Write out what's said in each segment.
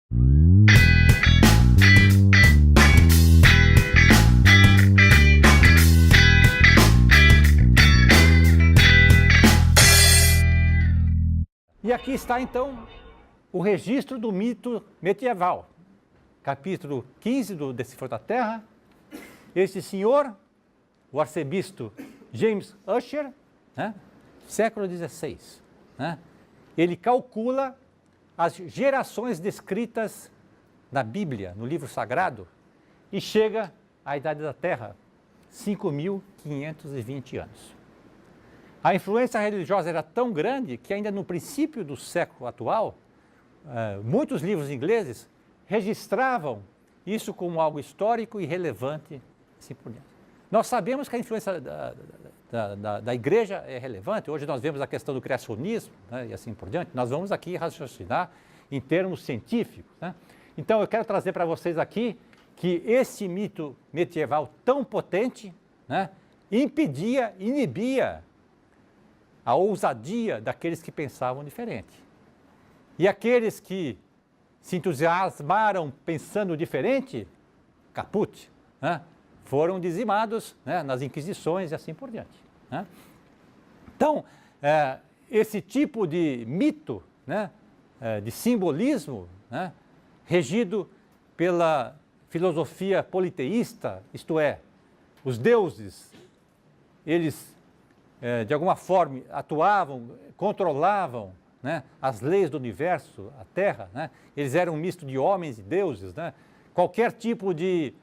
E aqui está, então, o registro do mito medieval. Capítulo 15 do Decifro da Terra. Este senhor, o arcebispo James Ussher, né, século XVI, né, ele calcula as gerações descritas na Bíblia, no livro sagrado, e chega à Idade da Terra, 5.520 anos. A influência religiosa era tão grande que ainda no princípio do século atual, muitos livros ingleses registravam isso como algo histórico e relevante, assim por diante. Nós sabemos que a influência da igreja é relevante. Hoje nós vemos a questão do criacionismo, né, e assim por diante. Nós vamos aqui raciocinar em termos científicos, né? Então eu quero trazer para vocês aqui que esse mito medieval tão potente, né, inibia a ousadia daqueles que pensavam diferente. E aqueles que se entusiasmaram pensando diferente, caput, né, foram dizimados, né, nas inquisições e assim por diante, né? Então, esse tipo de mito, né, de simbolismo, né, regido pela filosofia politeísta, isto é, os deuses, eles de alguma forma atuavam, controlavam, né, as leis do universo, a Terra, né? Eles eram um misto de homens e deuses, né? Qualquer tipo de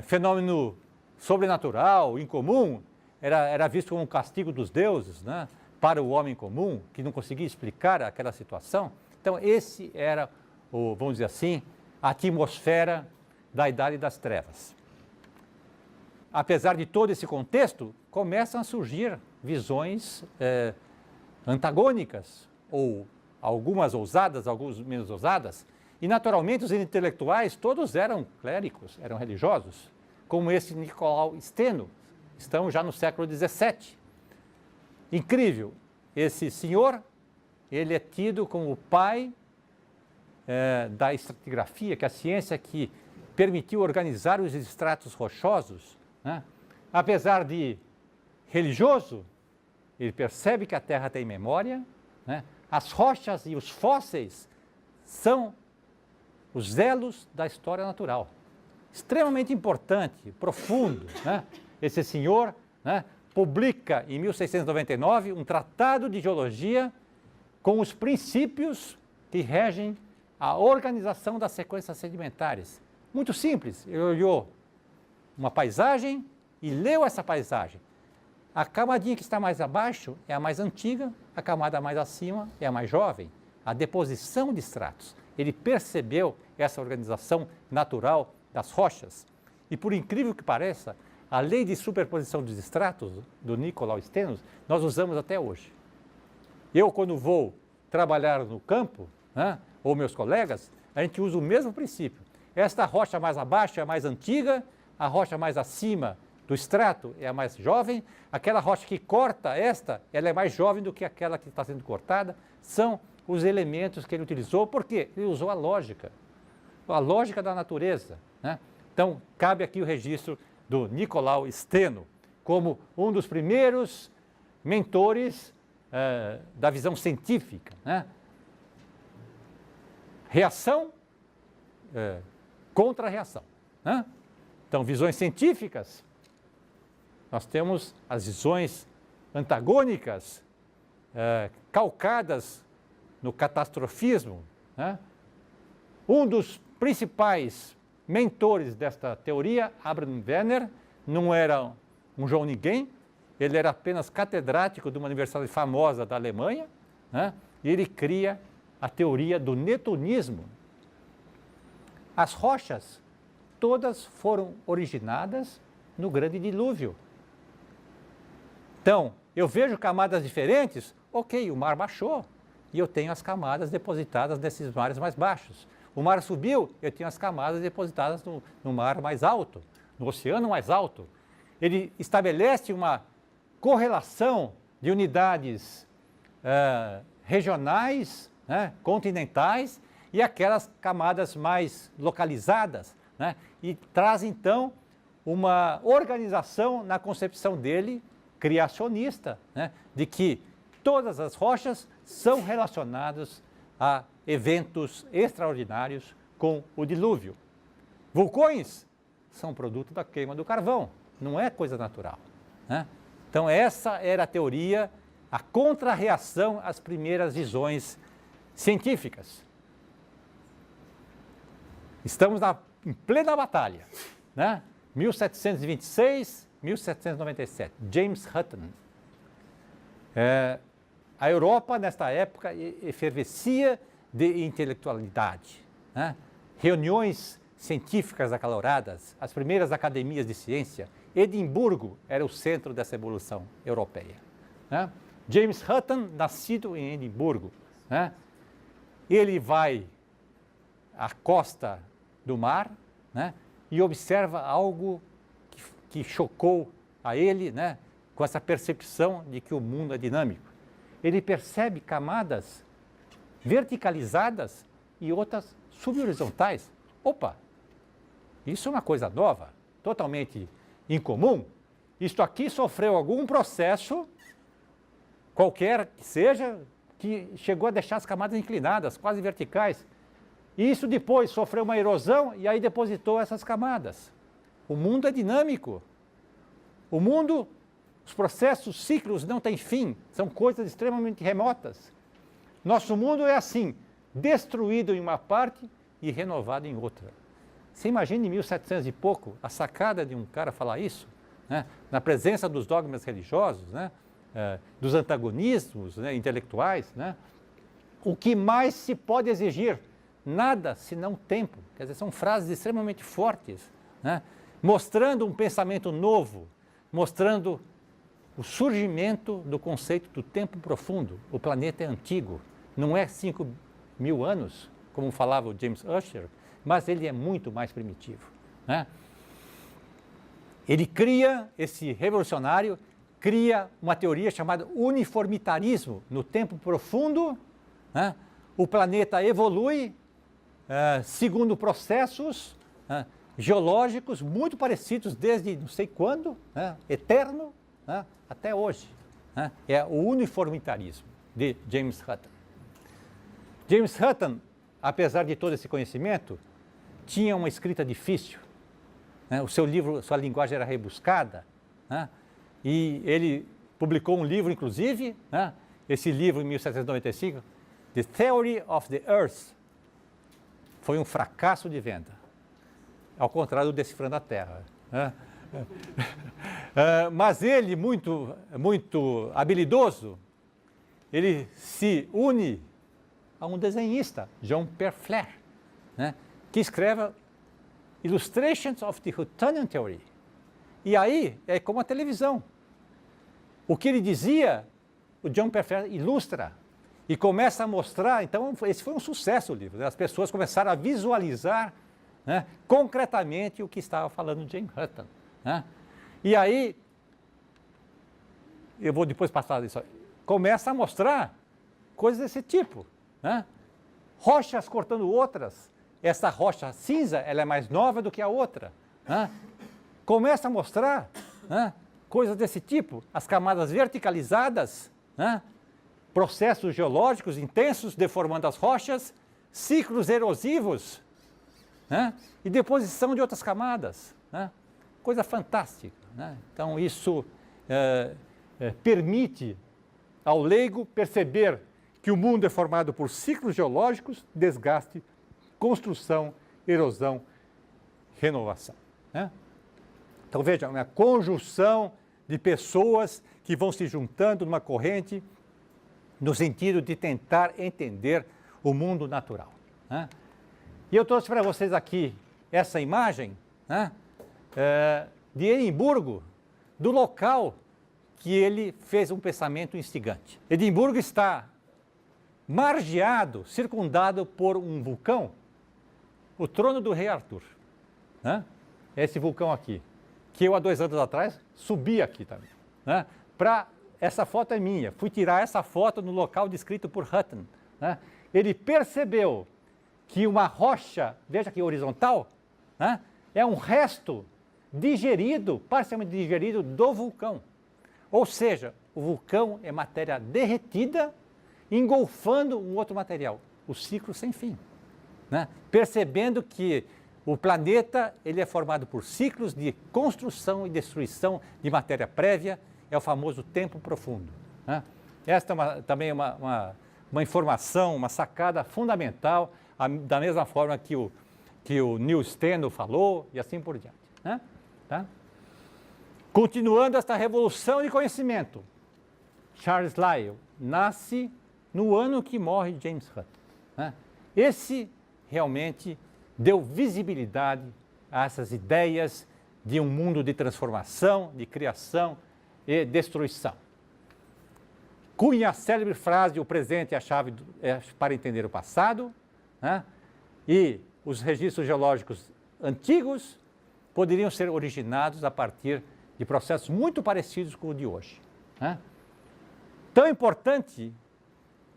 fenômeno sobrenatural, incomum, era visto como um castigo dos deuses, né, para o homem comum, que não conseguia explicar aquela situação. Então esse era, vamos dizer assim, a atmosfera da Idade das Trevas. Apesar de todo esse contexto, começam a surgir visões antagônicas, ou algumas ousadas, algumas menos ousadas, e naturalmente os intelectuais todos eram clérigos, eram religiosos, como esse Nicolau Steno, estamos já no século XVII. Incrível, esse senhor, ele é tido como o pai da estratigrafia, que é a ciência que permitiu organizar os estratos rochosos, né? Apesar de religioso, ele percebe que a Terra tem memória, né? As rochas e os fósseis são os elos da história natural. Extremamente importante, profundo, né? Esse senhor, né, publica em 1699 um tratado de geologia com os princípios que regem a organização das sequências sedimentares. Muito simples, ele olhou uma paisagem e leu essa paisagem. A camadinha que está mais abaixo é a mais antiga, a camada mais acima é a mais jovem. A deposição de estratos. Ele percebeu essa organização natural das rochas. E por incrível que pareça, a lei de superposição dos estratos do Nicolau Steno, nós usamos até hoje. Eu, quando vou trabalhar no campo, né, ou meus colegas, a gente usa o mesmo princípio. Esta rocha mais abaixo é a mais antiga, a rocha mais acima do estrato é a mais jovem, aquela rocha que corta ela é mais jovem do que aquela que está sendo cortada. São os elementos que ele utilizou, porque ele usou a lógica da natureza, né? Então, cabe aqui o registro do Nicolau Steno, como um dos primeiros mentores da visão científica, né? Reação contra a reação, né? Então, visões científicas, nós temos as visões antagônicas, calcadas no catastrofismo, né? Um dos principais mentores desta teoria, Abraham Werner, não era um João Ninguém, ele era apenas catedrático de uma universidade famosa da Alemanha, né? E ele cria a teoria do netunismo. As rochas todas foram originadas no grande dilúvio. Então, eu vejo camadas diferentes, ok, o mar baixou e eu tenho as camadas depositadas nesses mares mais baixos. O mar subiu, eu tenho as camadas depositadas no mar mais alto, no oceano mais alto. Ele estabelece uma correlação de unidades regionais, né, continentais, e aquelas camadas mais localizadas, né? E traz então uma organização na concepção dele, criacionista, né? De que todas as rochas são relacionadas a eventos extraordinários com o dilúvio. Vulcões são produto da queima do carvão, não é coisa natural, né? Então essa era a teoria, a contra-reação às primeiras visões científicas. Estamos em plena batalha, né? 1726, 1797, James Hutton. A Europa, nesta época, efervescia de intelectualidade, né? Reuniões científicas acaloradas, as primeiras academias de ciência. Edimburgo era o centro dessa evolução europeia, né? James Hutton, nascido em Edimburgo, né? Ele vai à costa do mar, né? E observa algo que chocou a ele, né? Com essa percepção de que o mundo é dinâmico. Ele percebe camadas verticalizadas e outras subhorizontais. Opa, isso é uma coisa nova, totalmente incomum. Isto aqui sofreu algum processo, qualquer que seja, que chegou a deixar as camadas inclinadas, quase verticais. E isso depois sofreu uma erosão e aí depositou essas camadas. O mundo é dinâmico. O mundo, os processos, ciclos não têm fim, são coisas extremamente remotas. Nosso mundo é assim, destruído em uma parte e renovado em outra. Você imagina em 1700 e pouco a sacada de um cara falar isso, né? Na presença dos dogmas religiosos, né? Dos antagonismos, né? Intelectuais, né? O que mais se pode exigir? Nada senão tempo. Quer dizer, são frases extremamente fortes, né? Mostrando um pensamento novo, mostrando o surgimento do conceito do tempo profundo. O planeta é antigo, não é 5.000 anos, como falava o James Ussher, mas ele é muito mais primitivo, né? Ele cria, esse revolucionário, cria uma teoria chamada uniformitarismo. No tempo profundo, né? O planeta evolui segundo processos geológicos muito parecidos desde não sei quando, né? Eterno, né? Até hoje, né? É o uniformitarismo de James Hutton. James Hutton, apesar de todo esse conhecimento, tinha uma escrita difícil, né? O seu livro, sua linguagem era rebuscada, né? E ele publicou um livro, inclusive, né? Esse livro em 1795, The Theory of the Earth, foi um fracasso de venda, ao contrário do Decifrando a Terra, né? Mas ele, muito habilidoso, ele se une a um desenhista, Jean Purflair, né? Que escreve Illustrations of the Huttonian Theory. E aí é como a televisão. O que ele dizia, o Jean Purflair ilustra e começa a mostrar. Então, esse foi um sucesso o livro, né? As pessoas começaram a visualizar, né, concretamente o que estava falando James Hutton, né? E aí, eu vou depois passar isso aí, começa a mostrar coisas desse tipo, né? Rochas cortando outras. Essa rocha cinza, ela é mais nova do que a outra, né? Começa a mostrar, né, coisas desse tipo, as camadas verticalizadas, né? Processos geológicos intensos deformando as rochas, ciclos erosivos, né? E deposição de outras camadas, né? Coisa fantástica, né? Então isso permite ao leigo perceber que o mundo é formado por ciclos geológicos, desgaste, construção, erosão, renovação, né? Então veja, uma conjunção de pessoas que vão se juntando numa corrente no sentido de tentar entender o mundo natural, né? E eu trouxe para vocês aqui essa imagem, né, de Edimburgo, do local que ele fez um pensamento instigante. Edimburgo está margeado, circundado por um vulcão, o trono do rei Arthur, né? Esse vulcão aqui, que eu há 2 anos atrás subi aqui também, né? Essa foto é minha, fui tirar essa foto no local descrito por Hutton, né? Ele percebeu que uma rocha, veja aqui horizontal, né, é um resto digerido, parcialmente digerido do vulcão. Ou seja, o vulcão é matéria derretida, engolfando um outro material. O ciclo sem fim. Né? Percebendo que o planeta ele é formado por ciclos de construção e destruição de matéria prévia, é o famoso tempo profundo. Né? Esta é também uma informação, uma sacada fundamental, da mesma forma que o Neil Steno falou e assim por diante. Né? Tá? Continuando esta revolução de conhecimento, Charles Lyell nasce no ano que morre James Hutton. Né? Esse realmente deu visibilidade a essas ideias de um mundo de transformação, de criação e destruição. Cunha a célebre frase: o presente é a chave para entender o passado, né? E os registros geológicos antigos poderiam ser originados a partir de processos muito parecidos com o de hoje. Né? Tão importante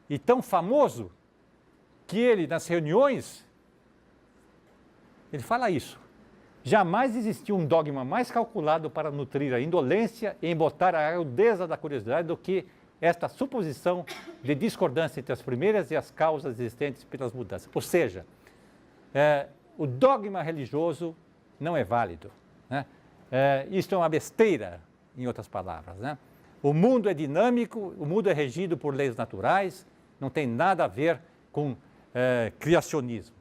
e tão famoso que ele, nas reuniões, ele fala isso. Jamais existiu um dogma mais calculado para nutrir a indolência e embotar a agudeza da curiosidade do que esta suposição de discordância entre as primeiras e as causas existentes pelas mudanças. Ou seja, o dogma religioso não é válido. Né? Isto é uma besteira, em outras palavras. Né? O mundo é dinâmico, o mundo é regido por leis naturais, não tem nada a ver com criacionismo.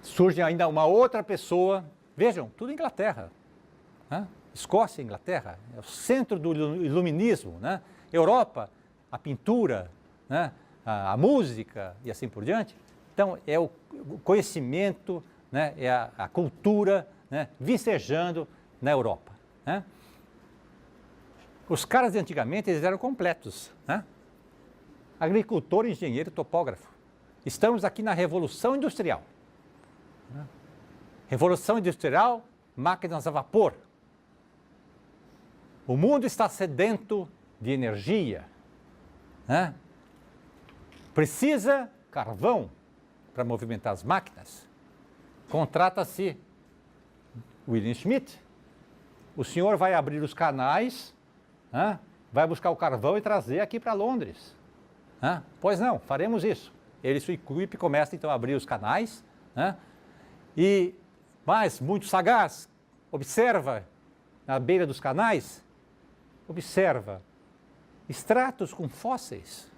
Surge ainda uma outra pessoa, vejam, tudo Inglaterra, né? Escócia e Inglaterra, é o centro do iluminismo, né? Europa, a pintura, né? a música e assim por diante. Então, é o conhecimento, né? É a cultura, né? Vicejando na Europa. Né? Os caras de antigamente eles eram completos, né? Agricultor, engenheiro, topógrafo. Estamos aqui na Revolução Industrial. Revolução Industrial, máquinas a vapor. O mundo está sedento de energia. Né? Precisa carvão para movimentar as máquinas. Contrata-se William Schmidt. O senhor vai abrir os canais, né? Vai buscar o carvão e trazer aqui para Londres. Né? Pois não, faremos isso. Ele e sua equipe começam então a abrir os canais, né? Mas muito sagaz, observa na beira dos canais, observa estratos com fósseis.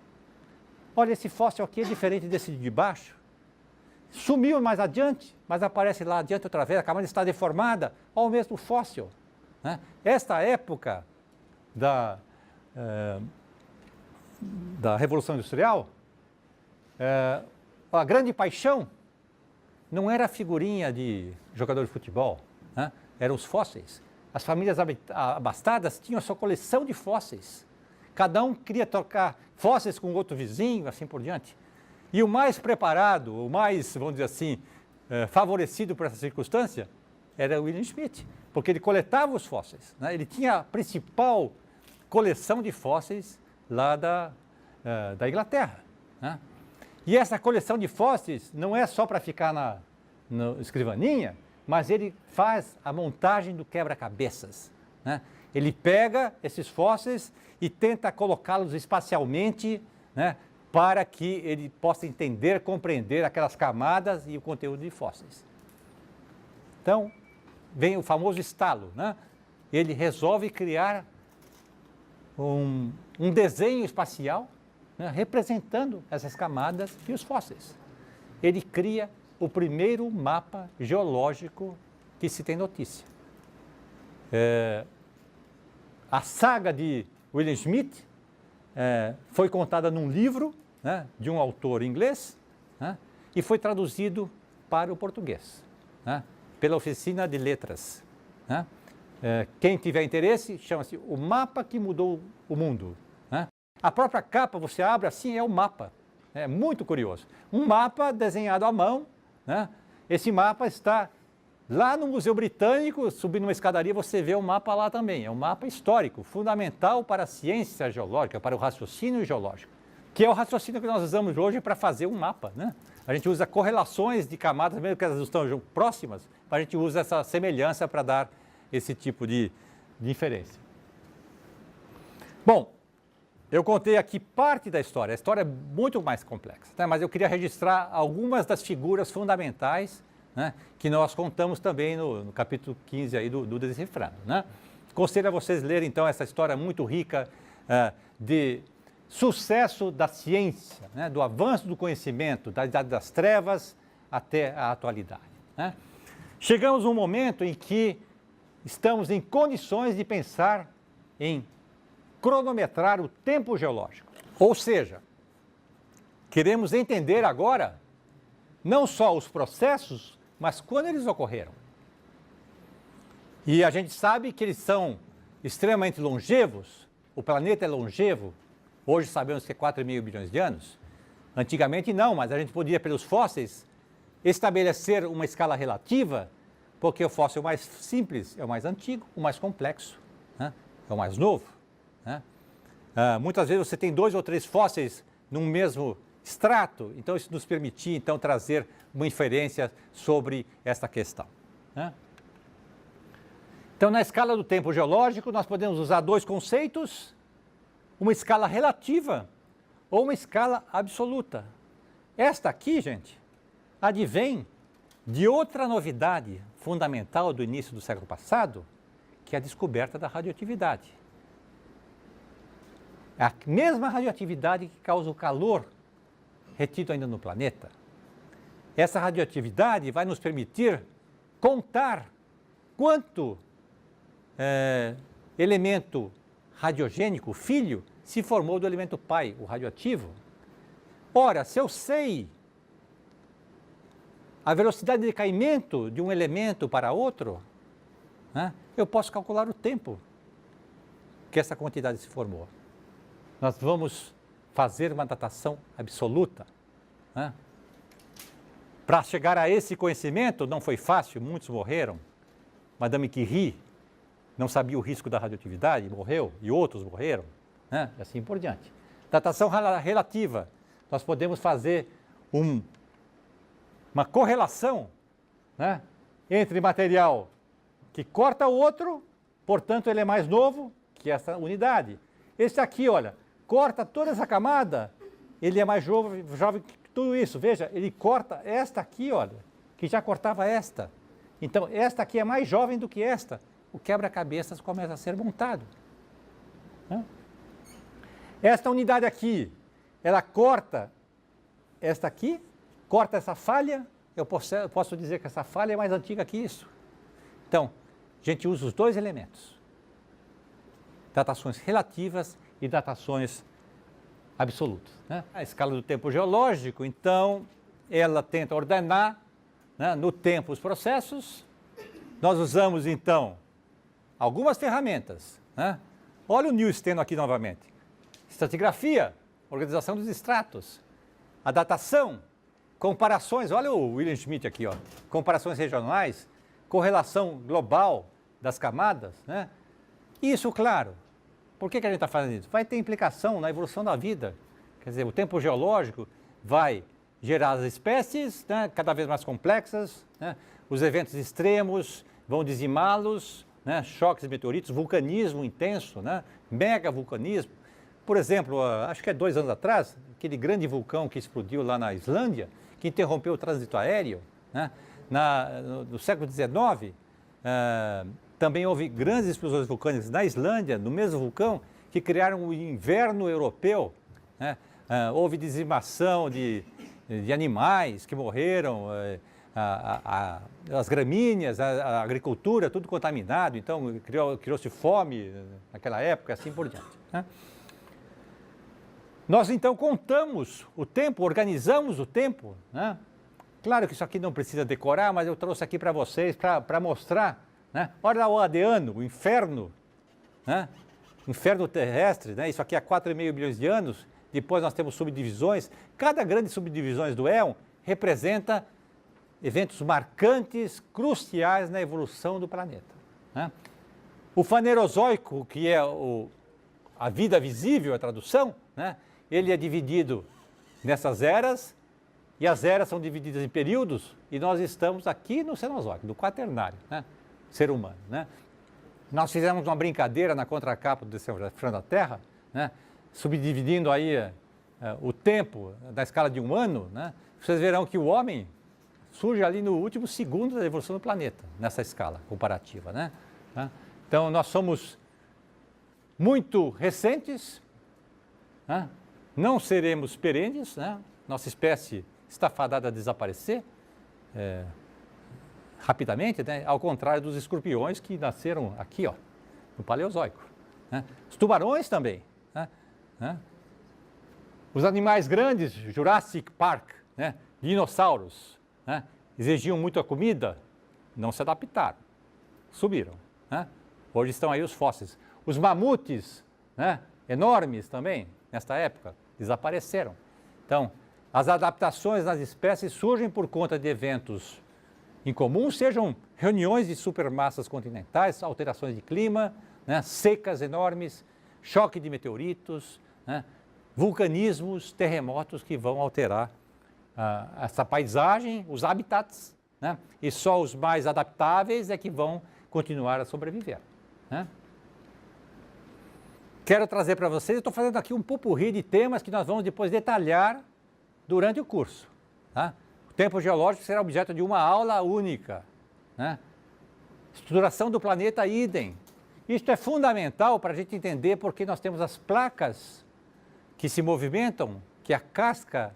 Olha, esse fóssil aqui é diferente desse de baixo. Sumiu mais adiante, mas aparece lá adiante outra vez, a camada está deformada, olha o mesmo fóssil. Né? Esta época da Revolução Industrial, a grande paixão não era a figurinha de jogador de futebol, né? Eram os fósseis. As famílias abastadas tinham a sua coleção de fósseis. Cada um queria trocar fósseis com outro vizinho, assim por diante. E o mais preparado, o mais, vamos dizer assim, favorecido por essa circunstância, era William Schmidt, porque ele coletava os fósseis. Né? Ele tinha a principal coleção de fósseis lá da Inglaterra. Né? E essa coleção de fósseis não é só para ficar na escrivaninha, mas ele faz a montagem do quebra-cabeças. Né? Ele pega esses fósseis e tenta colocá-los espacialmente, né, para que ele possa entender, compreender aquelas camadas e o conteúdo de fósseis. Então, vem o famoso estalo. Né? Ele resolve criar um desenho espacial, né, representando essas camadas e os fósseis. Ele cria o primeiro mapa geológico que se tem notícia. A saga de William Schmidt foi contada num livro, né, de um autor inglês, né, e foi traduzido para o português, né, pela Oficina de Letras. Né. Quem tiver interesse, chama-se O Mapa que Mudou o Mundo. Né. A própria capa, você abre assim, é o mapa. É muito curioso. Um mapa desenhado à mão. Né. Esse mapa está lá no Museu Britânico, subindo uma escadaria, você vê o mapa lá também. É um mapa histórico, fundamental para a ciência geológica, para o raciocínio geológico, que é o raciocínio que nós usamos hoje para fazer um mapa. Né? A gente usa correlações de camadas, mesmo que elas não estão próximas, a gente usa essa semelhança para dar esse tipo de inferência. Bom, eu contei aqui parte da história. A história é muito mais complexa, né? Mas eu queria registrar algumas das figuras fundamentais, né, que nós contamos também no capítulo 15 aí do Decifrando, né? Conselho a vocês lerem, então, essa história muito rica de sucesso da ciência, né, do avanço do conhecimento, da Idade das Trevas até a atualidade, né? Chegamos a um momento em que estamos em condições de pensar em cronometrar o tempo geológico. Ou seja, queremos entender agora não só os processos, mas quando eles ocorreram. E a gente sabe que eles são extremamente longevos, o planeta é longevo, hoje sabemos que é 4,5 bilhões de anos. Antigamente não, mas a gente podia, pelos fósseis, estabelecer uma escala relativa, porque o fóssil mais simples é o mais antigo, o mais complexo, né, é o mais novo, né? Muitas vezes você tem 2 ou 3 fósseis num mesmo extrato, então isso nos permitia então trazer uma inferência sobre esta questão, né? Então, na escala do tempo geológico, nós podemos usar 2 conceitos, uma escala relativa ou uma escala absoluta. Esta aqui, gente, advém de outra novidade fundamental do início do século passado, que é a descoberta da radioatividade. É a mesma radioatividade que causa o calor retido ainda no planeta. Essa radioatividade vai nos permitir contar quanto elemento radiogênico, filho, se formou do elemento pai, o radioativo. Ora, se eu sei a velocidade de decaimento de um elemento para outro, né, eu posso calcular o tempo que essa quantidade se formou. Nós vamos fazer uma datação absoluta, né? Para chegar a esse conhecimento não foi fácil, muitos morreram. Madame Curie não sabia o risco da radioatividade, morreu, e outros morreram, né? E assim por diante. Datação relativa, nós podemos fazer uma correlação, né, entre material que corta o outro, portanto ele é mais novo que essa unidade. Esse aqui, olha, corta toda essa camada, ele é mais jovem que tudo isso. Veja, ele corta esta aqui, olha, que já cortava esta. Então, esta aqui é mais jovem do que esta. O quebra-cabeças começa a ser montado, né? Esta unidade aqui, ela corta esta aqui, corta essa falha, eu posso dizer que essa falha é mais antiga que isso. Então, a gente usa os 2 elementos, datações relativas e datações absolutas, né? A escala do tempo geológico, então, ela tenta ordenar, né, no tempo os processos. Nós usamos, então, algumas ferramentas, né? Olha o Newsteno aqui novamente. Estratigrafia, organização dos estratos, a datação, comparações, olha o William Schmidt aqui, ó, comparações regionais, correlação global das camadas, né? Isso, claro, por que a gente está fazendo isso? Vai ter implicação na evolução da vida. Quer dizer, o tempo geológico vai gerar as espécies, né, cada vez mais complexas, né? Os eventos extremos vão dizimá-los, né? Choques de meteoritos, vulcanismo intenso, né? Mega vulcanismo. Por exemplo, acho que é 2 anos atrás, aquele grande vulcão que explodiu lá na Islândia, que interrompeu o trânsito aéreo, né? No século XIX, também houve grandes explosões vulcânicas na Islândia, no mesmo vulcão, que criaram o inverno europeu, né? Houve dizimação de animais que morreram, as gramíneas, a agricultura, tudo contaminado, então criou-se fome naquela época, assim por diante, né? Nós então contamos o tempo, organizamos o tempo, né? Claro que isso aqui não precisa decorar, mas eu trouxe aqui para vocês para mostrar, né? Olha o Adeano, o inferno, né? Inferno terrestre, né? Isso aqui há 4,5 bilhões de anos. Depois nós temos subdivisões. Cada grande subdivisões do éon representa eventos marcantes, cruciais na evolução do planeta, né? O Fanerozoico, que é a vida visível, a tradução, né? Ele é dividido nessas eras e as eras são divididas em períodos, e nós estamos aqui no Cenozoico, no Quaternário, né? Ser humano, né? Nós fizemos uma brincadeira na contracapa do Descendo da Terra, né? Subdividindo aí o tempo da escala de um ano, né? Vocês verão que o homem surge ali no último segundo da evolução do planeta, nessa escala comparativa, né? Então, nós somos muito recentes, né? Não seremos perenes, né? Nossa espécie está fadada a desaparecer rapidamente, né? Ao contrário dos escorpiões que nasceram aqui, ó, no Paleozoico, né? Os tubarões também, né? Os animais grandes, Jurassic Park, né? Dinossauros, né? Exigiam muita comida, não se adaptaram, subiram, né? Hoje estão aí os fósseis. Os mamutes, né? Enormes também, nesta época, desapareceram. Então, as adaptações nas espécies surgem por conta de eventos incomuns, sejam reuniões de supermassas continentais, alterações de clima, né? Secas enormes, choque de meteoritos, né? Vulcanismos, terremotos que vão alterar essa paisagem, os habitats, né? E só os mais adaptáveis é que vão continuar a sobreviver, né? Quero trazer para vocês, eu estou fazendo aqui um popurrí de temas que nós vamos depois detalhar durante o curso, tá? O tempo geológico será objeto de uma aula única, né? Estruturação do planeta, idem. Isto é fundamental para a gente entender porque nós temos as placas que se movimentam, que é a casca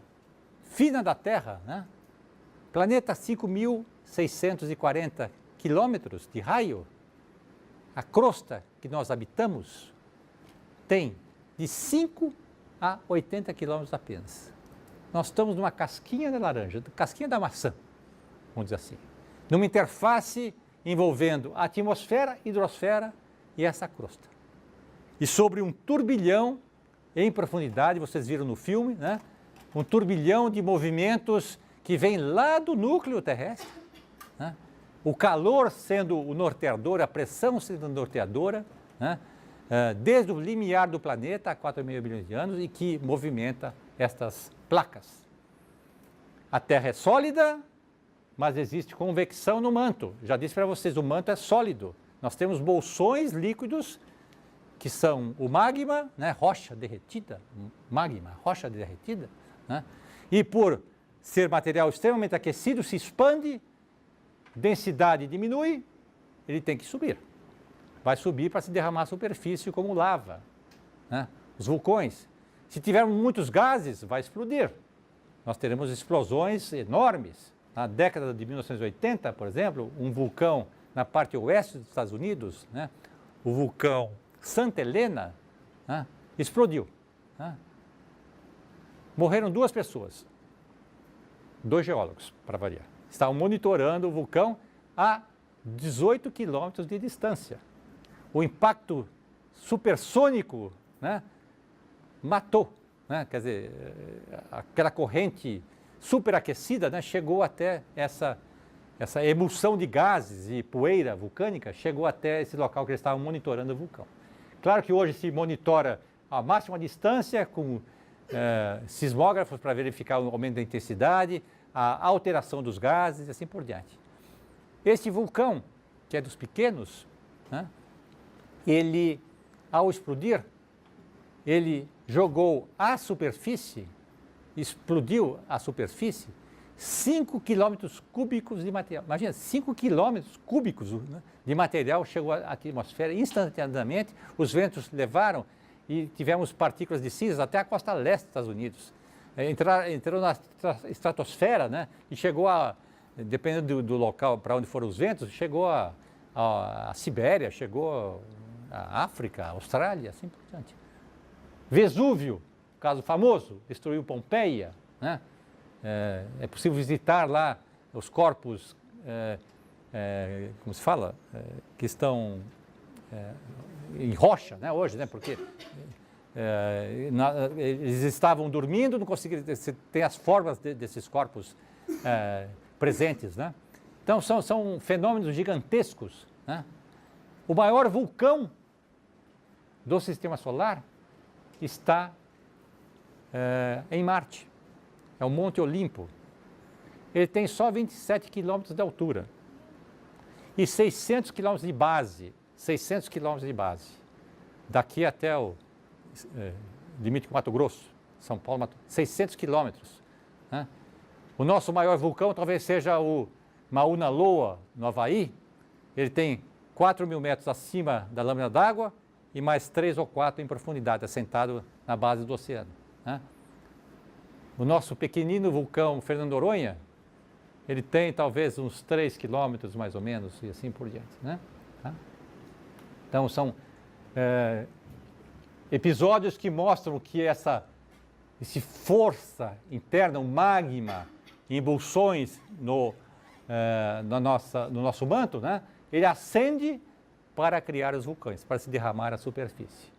fina da Terra, né? Planeta 5.640 quilômetros de raio, a crosta que nós habitamos tem de 5 a 80 quilômetros apenas. Nós estamos numa casquinha de laranja, casquinha da maçã, vamos dizer assim, numa interface envolvendo a atmosfera, hidrosfera e essa crosta. E sobre um turbilhão em profundidade, vocês viram no filme, né? Um turbilhão de movimentos que vem lá do núcleo terrestre, né? O calor sendo o norteador, a pressão sendo a norteadora, né? Desde o limiar do planeta há 4,5 bilhões de anos e que movimenta estas placas. A Terra é sólida, mas existe convecção no manto. Já disse para vocês, o manto é sólido. Nós temos bolsões líquidos que são o magma, né, rocha derretida, rocha derretida, né, e por ser material extremamente aquecido, se expande, densidade diminui, ele tem que subir. Vai subir para se derramar à superfície como lava, né? Os vulcões. Se tivermos muitos gases, vai explodir. Nós teremos explosões enormes. Na década de 1980, por exemplo, um vulcão na parte oeste dos Estados Unidos, né, o vulcão Santa Helena, né, explodiu, né? Morreram 2 pessoas, 2 geólogos, para variar. Estavam monitorando o vulcão a 18 quilômetros de distância. O impacto supersônico, né, matou, né? Quer dizer, aquela corrente superaquecida, né, chegou até essa emulsão de gases e poeira vulcânica, chegou até esse local que eles estavam monitorando o vulcão. Claro que hoje se monitora a máxima distância com sismógrafos para verificar o aumento da intensidade, a alteração dos gases e assim por diante. Este vulcão, que é dos pequenos, né, ele, ao explodir, ele jogou à superfície, explodiu a superfície, 5 quilômetros cúbicos de material. Imagina, 5 quilômetros cúbicos, né, de material chegou à atmosfera instantaneamente, os ventos levaram e tivemos partículas de cinzas até a costa leste dos Estados Unidos. Entrou na estratosfera, né, e chegou a, dependendo do local para onde foram os ventos, chegou a Sibéria, chegou a África, a Austrália, assim por diante. Vesúvio, caso famoso, destruiu Pompeia, né? É possível visitar lá os corpos, como se fala, que estão em rocha, né, hoje, né, porque eles estavam dormindo, não conseguiram ter as formas desses corpos presentes, né? Então são fenômenos gigantescos, né? O maior vulcão do Sistema Solar está em Marte. É o Monte Olimpo, ele tem só 27 quilômetros de altura e 600 quilômetros de base, 600 quilômetros de base, daqui até o limite com Mato Grosso, São Paulo, 600 quilômetros. Né? O nosso maior vulcão talvez seja o Mauna Loa, no Havaí. Ele tem 4.000 metros acima da lâmina d'água e mais 3 ou 4 em profundidade, assentado na base do oceano. Né? O nosso pequenino vulcão Fernando Noronha, ele tem talvez uns 3 quilômetros mais ou menos e assim por diante. Né? Então são episódios que mostram que essa força interna, o magma, impulsões no nosso manto, né? Ele acende para criar os vulcões, para se derramar à superfície.